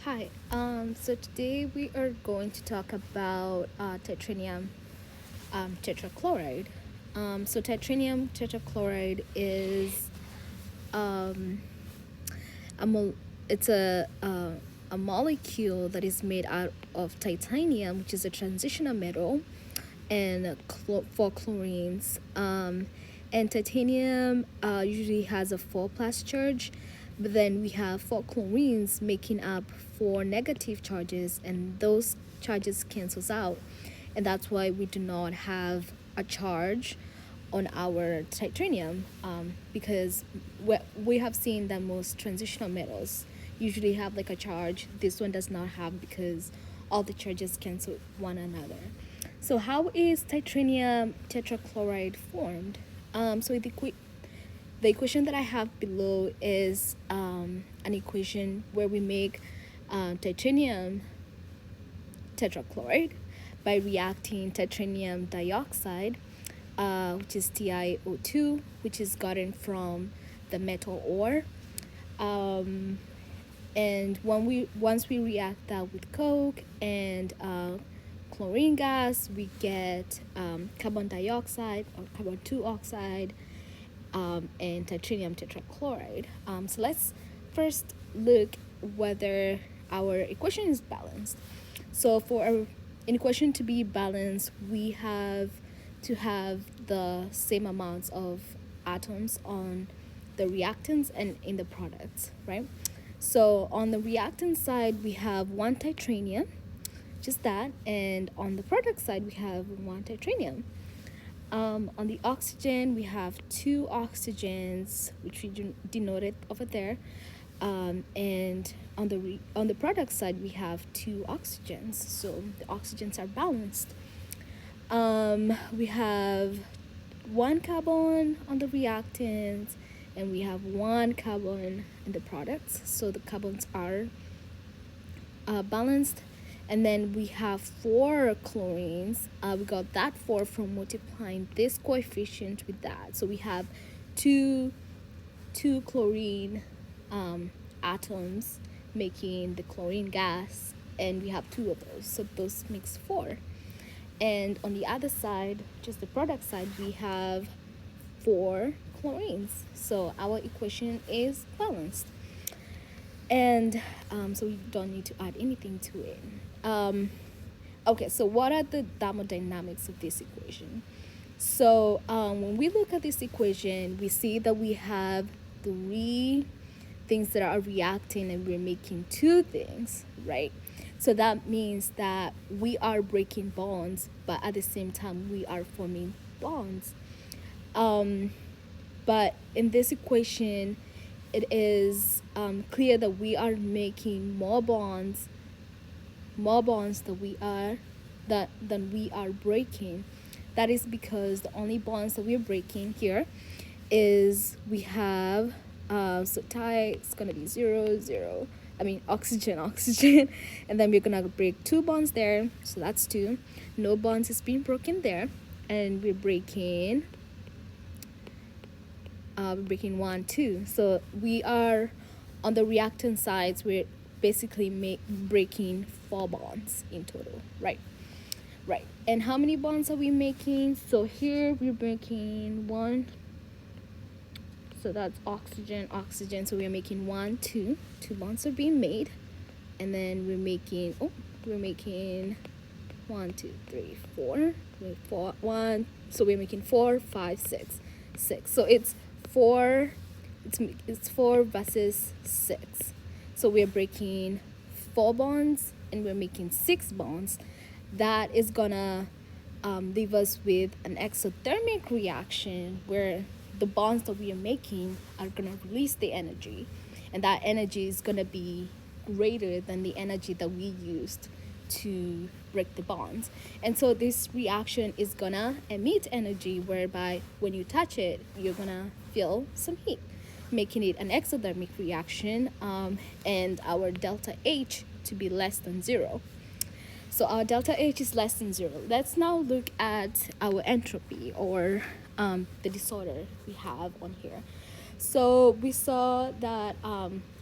Hi, so today we are going to talk about titanium tetrachloride. So titanium tetrachloride is um, a it's a molecule that is made out of titanium, which is a transitional metal, and four chlorines. And titanium usually has a 4 plus charge, but then we have four chlorines making up four negative charges, and those charges cancels out, and that's why we do not have a charge on our titanium, because we have seen that most transitional metals usually have like a charge. This one does not have because all the charges cancel one another. So how is titanium tetrachloride formed? The equation that I have below is an equation where we make titanium tetrachloride by reacting titanium dioxide, which is TiO2, which is gotten from the metal ore. And once we react that with coke and chlorine gas, we get carbon dioxide or carbon 2 oxide, and titanium tetrachloride. So let's first look whether our equation is balanced. So for an equation to be balanced, we have to have the same amounts of atoms on the reactants and in the products, right? So on the reactant side, we have one titanium, just that, and on the product side, we have one titanium. On the oxygen, we have two oxygens, which we denoted over there, and on the product side, we have two oxygens. So the oxygens are balanced. We have one carbon on the reactants, and we have one carbon in the products. So the carbons are balanced. And then we have four chlorines. We got that four from multiplying this coefficient with that. So we have two chlorine atoms making the chlorine gas, and we have two of those. So those makes four. And on the other side, just the product side, we have four chlorines. So our equation is balanced. And so we don't need to add anything to it. Okay, so what are the thermodynamics of this equation? So when we look at this equation, we see that we have three things that are reacting and we're making two things, right? So that means that we are breaking bonds, but at the same time, we are forming bonds. But in this equation, it is clear that we are making more bonds than we are breaking. That is because the only bonds that we're breaking here is we have so tie is gonna be 0 0. I mean oxygen and then we're gonna break two bonds there, so that's two. No bonds is being broken there, and we're breaking 1 2. So we are on the reactant sides, we're basically breaking 4 bonds in total, right? And how many bonds are we making? So here we're breaking 1, so that's oxygen, so we're making 1 2 bonds are being made, and then we're making 1 2 3 4 1, so we're making 4 5 6. So it's 4 it's 4 versus 6. So we're breaking 4 bonds and we're making 6 bonds. That is gonna leave us with an exothermic reaction where the bonds that we are making are gonna release the energy, and that energy is gonna be greater than the energy that we used to break the bonds. And so this reaction is gonna emit energy, whereby when you touch it, you're gonna feel some heat, making it an exothermic reaction, and our delta H to be less than 0. So our delta H is less than 0. Let's now look at our entropy, or the disorder we have on here. So we saw that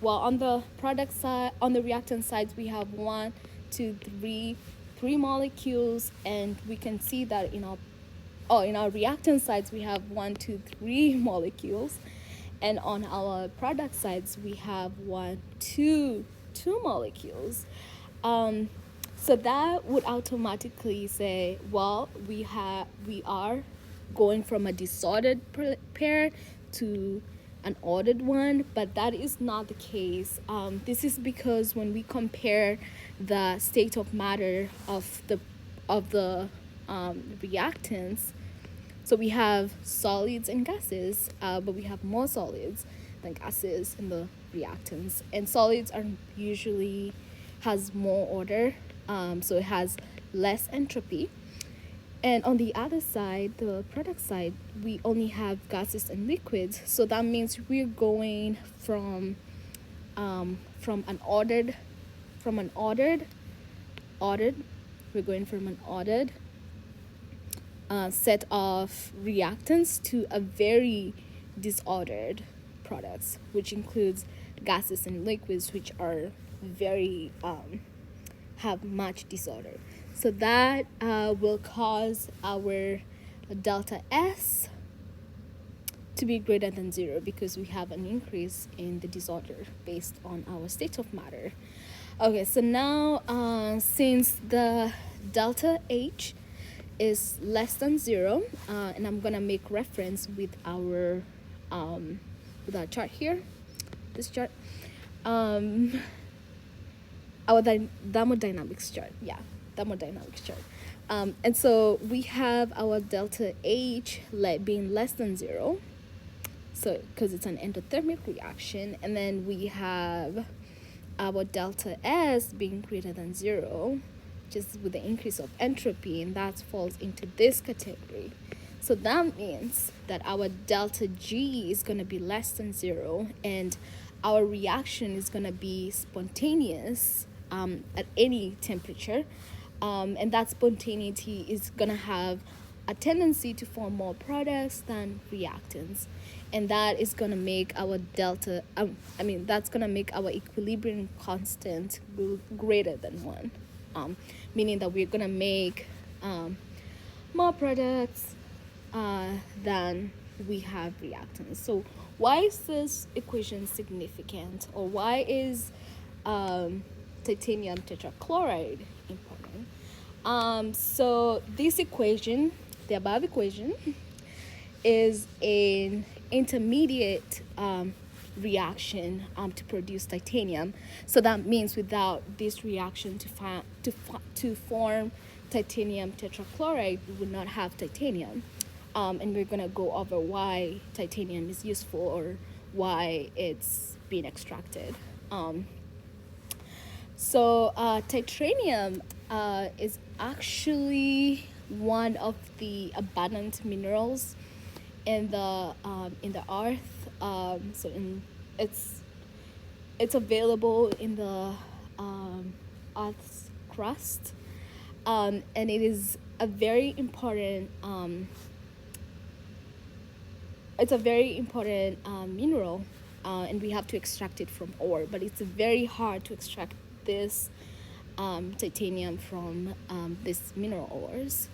well, on the product side, on the reactant sides, we have one, two, three molecules, and we can see that in our reactant sides we have one, two, three molecules, and on our product sides we have one, two molecules. Um, so that would automatically say, well, we are going from a disordered pair to an ordered one, but that is not the case. This is because when we compare the state of matter of the reactants, so we have solids and gases, but we have more solids than gases in the reactants. And solids are usually has more order, so it has less entropy. And on the other side, the product side, we only have gases and liquids. So that means we're going from an ordered ordered we're going from an ordered set of reactants to a very disordered products, which includes gases and liquids, which are very have much disorder. So that will cause our delta S to be greater than 0 because we have an increase in the disorder based on our state of matter. Okay, so now since the delta H is less than 0, and I'm gonna make reference with our chart here, this chart, our thermodynamics chart, thermodynamics chart. And so we have our delta H being less than 0, so because it's an endothermic reaction, and then we have our delta S being greater than 0, just with the increase of entropy, and that falls into this category. So that means that our delta G is going to be less than 0, and our reaction is going to be spontaneous at any temperature, and that spontaneity is going to have a tendency to form more products than reactants, and that is going to make our that's going to make our equilibrium constant greater than 1, meaning that we're going to make more products than we have reactants. So why is this equation significant, or why is titanium tetrachloride important? So this equation, the above equation, is an intermediate reaction to produce titanium. So that means without this reaction to form titanium tetrachloride, we would not have titanium. And we're going to go over why titanium is useful, or why it's being extracted. So titanium is actually one of the abundant minerals in the earth. It's available in the earth's crust, and it is a very important mineral, and we have to extract it from ore, but it's very hard to extract this titanium from these mineral ores.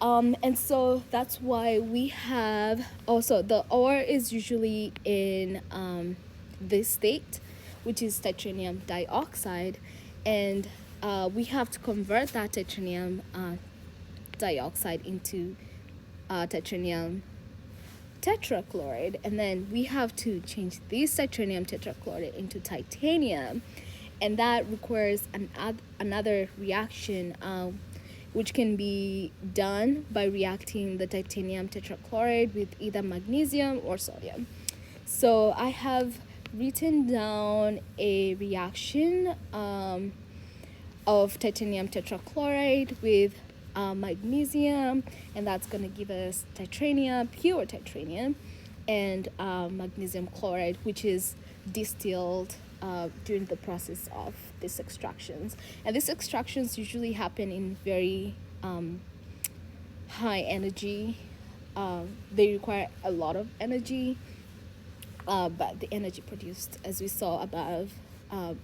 And so that's why we have also the ore is usually in this state, which is titanium dioxide, and we have to convert that titanium dioxide into titanium tetrachloride, and then we have to change this titanium tetrachloride into titanium, and that requires another reaction, which can be done by reacting the titanium tetrachloride with either magnesium or sodium. So I have written down a reaction of titanium tetrachloride with magnesium, and that's going to give us pure titanium, and magnesium chloride, which is distilled during the process of these extractions. And these extractions usually happen in very high energy. They require a lot of energy, but the energy produced, as we saw above, um,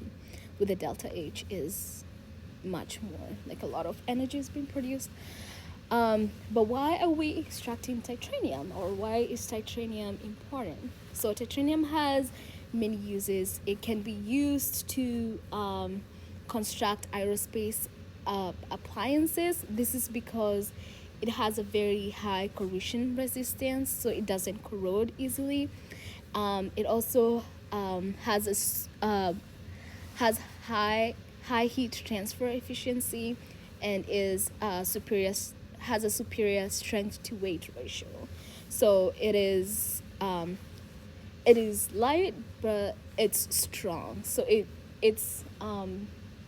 with the delta H is much more, like a lot of energy is being produced. But why are we extracting titanium, or why is titanium important? So titanium has many uses. It can be used to construct aerospace appliances. This is because it has a very high corrosion resistance, so it doesn't corrode easily. It also has high heat transfer efficiency, and is superior has a superior strength to weight ratio. So it is light, but it's strong. So it's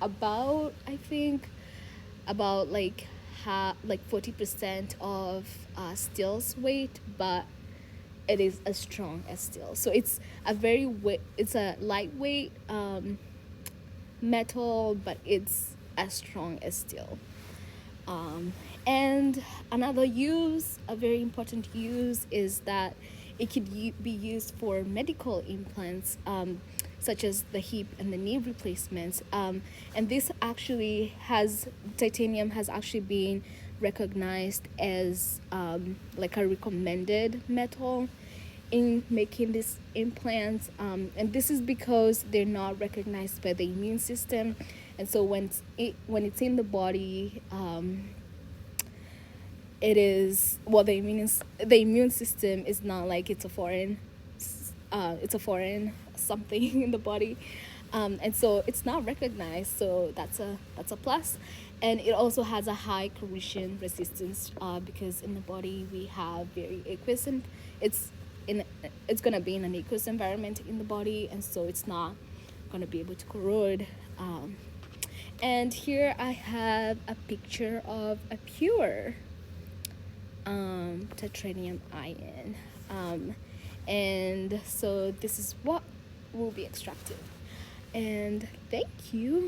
about, I think, about like 40% of steel's weight, but it is as strong as steel. So it's a lightweight metal, but it's as strong as steel. And another use, a very important use, is that it could be used for medical implants, such as the hip and the knee replacements. And this actually titanium has actually been recognized as like a recommended metal in making these implants, and this is because they're not recognized by the immune system, and so when it's in the body, it is, well, the immune system is not like it's a foreign something in the body, and so it's not recognized. So that's a plus. And it also has a high corrosion resistance, because in the body we have very aqueous, and it's gonna be in an aqueous environment in the body, and so it's not gonna be able to corrode. And here I have a picture of a pure titanium ion, and so this is what will be extracted. And thank you.